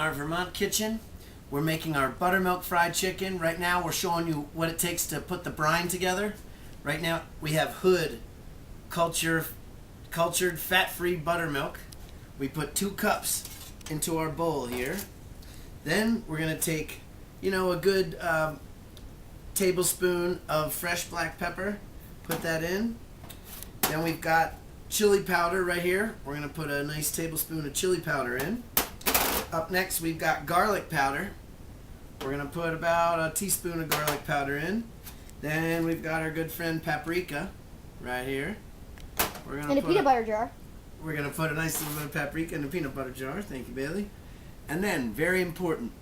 Our Vermont kitchen. We're making our buttermilk fried chicken. Right now we're showing you what it takes to put the brine together. Right now we have Hood cultured fat-free buttermilk. We put 2 cups into our bowl here. Then we're going to take, a good tablespoon of fresh black pepper. Put that in. Then we've got chili powder right here. We're going to put a nice tablespoon of chili powder in. Up next, we've got garlic powder. We're going to put about a teaspoon of garlic powder in. Then we've got our good friend paprika right here. In a peanut butter jar. We're going to put a nice little bit of paprika in a peanut butter jar. Thank you, Bailey. And then, very important,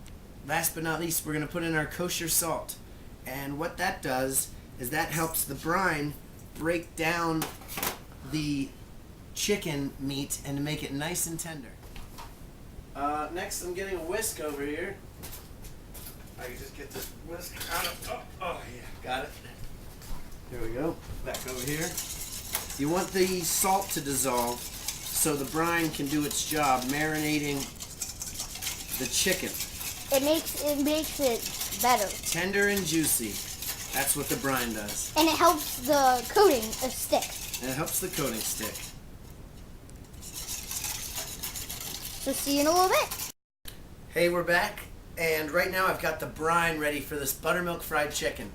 last but not least, we're going to put in our kosher salt. And what that does is that helps the brine break down the chicken meat and to make it nice and tender. Next, I'm getting a whisk over here. I can just get this whisk out of. Oh yeah, got it. There we go. Back over here. You want the salt to dissolve so the brine can do its job, marinating the chicken. It makes it better. Tender and juicy. That's what the brine does. And it helps the coating stick. And it helps the coating stick. So see you in a little bit. Hey, we're back, and right now I've got the brine ready for this buttermilk fried chicken.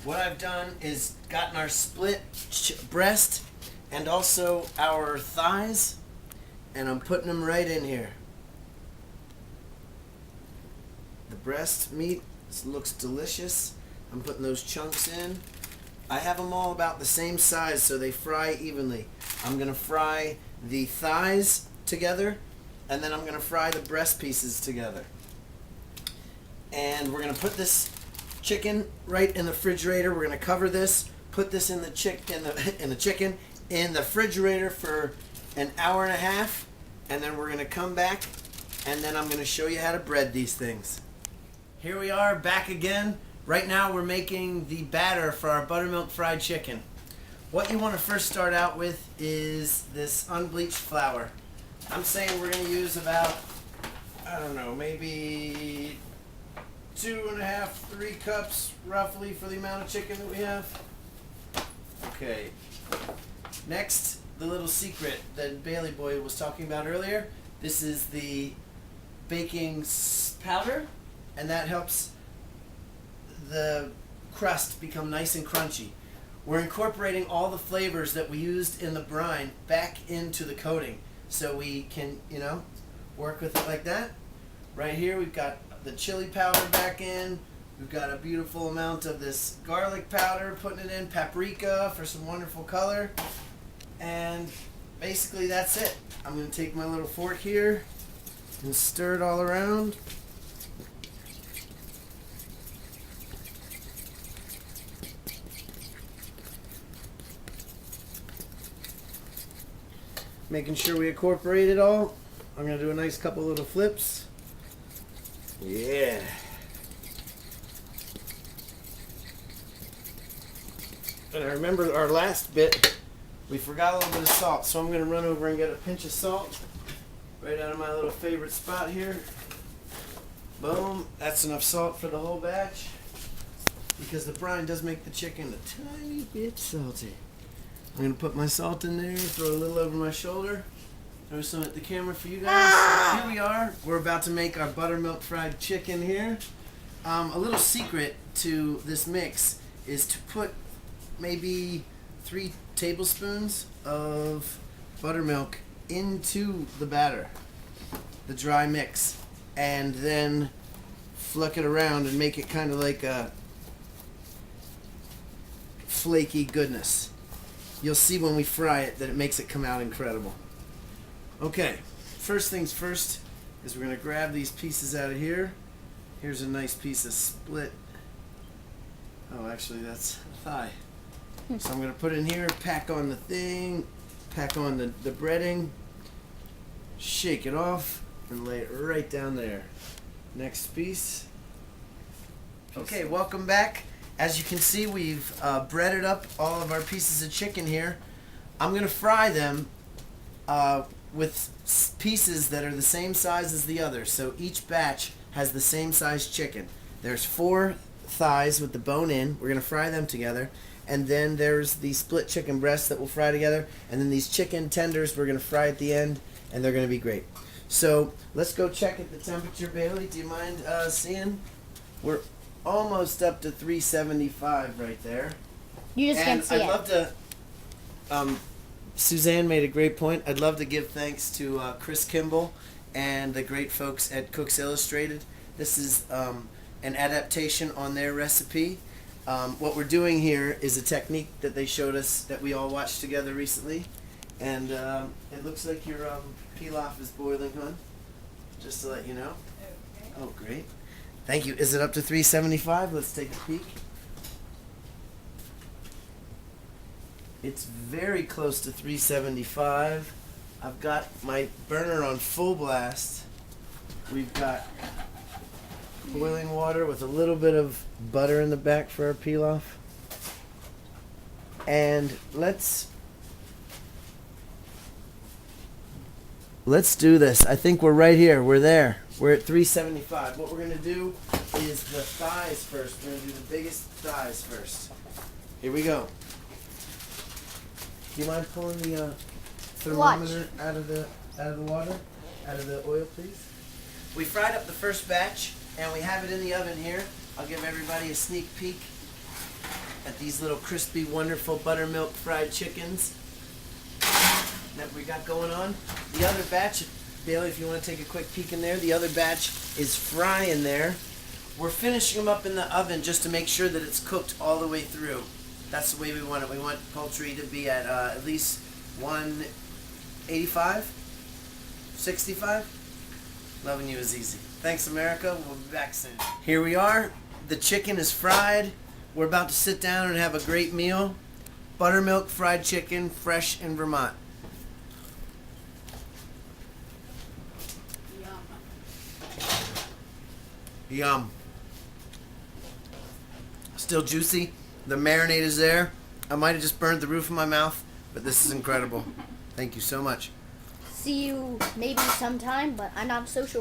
What I've done is gotten our split breast and also our thighs, and I'm putting them right in here. The breast meat looks delicious. I'm putting those chunks in. I have them all about the same size so they fry evenly. I'm going to fry the thighs together, and then I'm going to fry the breast pieces together. And we're going to put this chicken right in the refrigerator. We're going to cover this, put this in the chicken in the refrigerator for an hour and a half, and then we're going to come back, and then I'm going to show you how to bread these things. Here we are back again. Right now we're making the batter for our buttermilk fried chicken. What you want to first start out with is this unbleached flour. I'm saying we're going to use about, maybe 2.5, 3 cups roughly for the amount of chicken that we have. Okay. Next, the little secret that Bailey Boy was talking about earlier. This is the baking powder, and that helps the crust become nice and crunchy. We're incorporating all the flavors that we used in the brine back into the coating. So we can, work with it like that. Right here we've got the chili powder back in. We've got a beautiful amount of this garlic powder, putting it in, paprika for some wonderful color. And basically that's it. I'm going to take my little fork here and stir it all around. Making sure we incorporate it all. I'm going to do a nice couple little flips. Yeah. And I remember our last bit, we forgot a little bit of salt, so I'm going to run over and get a pinch of salt right out of my little favorite spot here. Boom. That's enough salt for the whole batch, because the brine does make the chicken a tiny bit salty. I'm going to put my salt in there, throw a little over my shoulder, throw some at the camera for you guys. Here we are. We're about to make our buttermilk fried chicken here. A little secret to this mix is to put maybe 3 tablespoons of buttermilk into the batter, the dry mix, and then flick it around and make it kind of like a flaky goodness. You'll see when we fry it that it makes it come out incredible. Okay, first things first is we're going to grab these pieces out of here. Here's a nice piece of split. Oh, actually that's a thigh. So I'm going to put it in here, pack on the thing, pack on the breading, shake it off, and lay it right down there. Next piece. Okay, welcome back. As you can see, we've breaded up all of our pieces of chicken here. I'm going to fry them with pieces that are the same size as the other. So each batch has the same size chicken. There's 4 thighs with the bone in. We're going to fry them together. And then there's the split chicken breasts that we'll fry together. And then these chicken tenders we're going to fry at the end, and they're going to be great. So let's go check at the temperature, Bailey. Do you mind seeing? We're almost up to 375 right there. You just can't see I'd it. love to. Suzanne made a great point. I'd love to give thanks to Chris Kimball and the great folks at Cooks Illustrated. This is an adaptation on their recipe. What we're doing here is a technique that they showed us that we all watched together recently. And it looks like your pilaf is boiling, hon. Just to let you know. Okay. Oh, great. Thank you. Is it up to 375? Let's take a peek. It's very close to 375. I've got my burner on full blast. We've got boiling water with a little bit of butter in the back for our pilaf. And let's do this. I think we're right here. We're there. We're at 375. What we're going to do is the thighs first. We're going to do the biggest thighs first. Here we go. Do you mind pulling the thermometer out of the water, out of the oil, please? We fried up the first batch, and we have it in the oven here. I'll give everybody a sneak peek at these little crispy, wonderful buttermilk fried chickens that we got going on. The other batch, Bailey, if you want to take a quick peek in there, the other batch is frying there. We're finishing them up in the oven just to make sure that it's cooked all the way through. That's the way we want it. We want poultry to be at least 185, 65. Loving you is easy. Thanks, America. We'll be back soon. Here we are. The chicken is fried. We're about to sit down and have a great meal. Buttermilk fried chicken, fresh in Vermont. Yum. Yum. Still juicy. The marinade is there. I might have just burned the roof of my mouth, but this is incredible. Thank you so much. See you maybe sometime, but I'm not so sure.